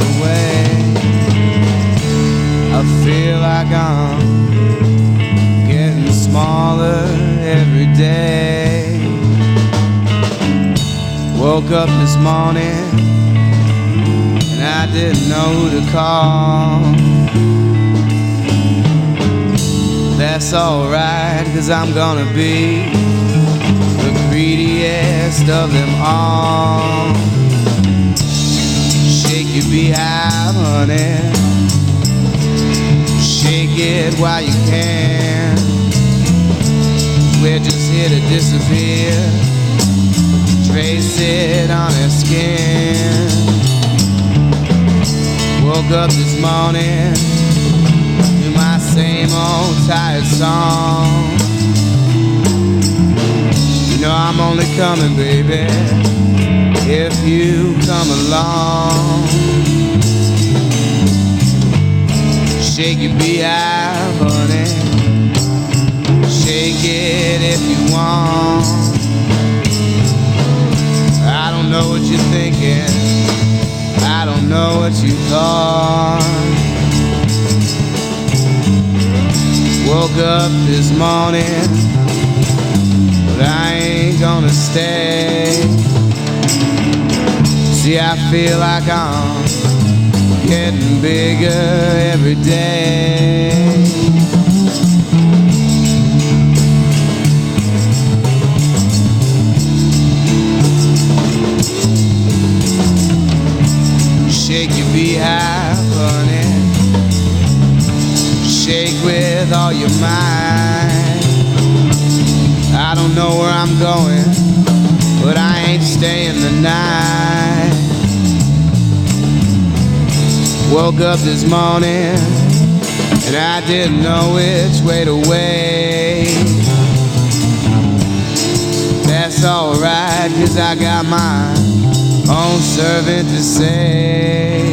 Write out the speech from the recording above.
the way. I feel like I'm getting smaller every day. Woke up this morning and I didn't know who to call. That's alright, 'cause I'm gonna be the greediest of them all. Shake your beehive, honey. Shake it while you can. We're just here to disappear. Trace it on her skin. Woke up this morning to my same old tired song. You know I'm only coming, baby, if you come along. Shake your beehive, honey. Shake it if you want. I don't know what you're thinking. I don't know what you thought. Woke up this morning, but I ain't gonna stay. See, I feel like I'm getting bigger every day. Shake your beehive, honey. Shake with all your might. I don't know where I'm going, but I ain't staying the night. Woke up this morning and I didn't know which way to wait. That's alright, 'cause I got my own servant to say.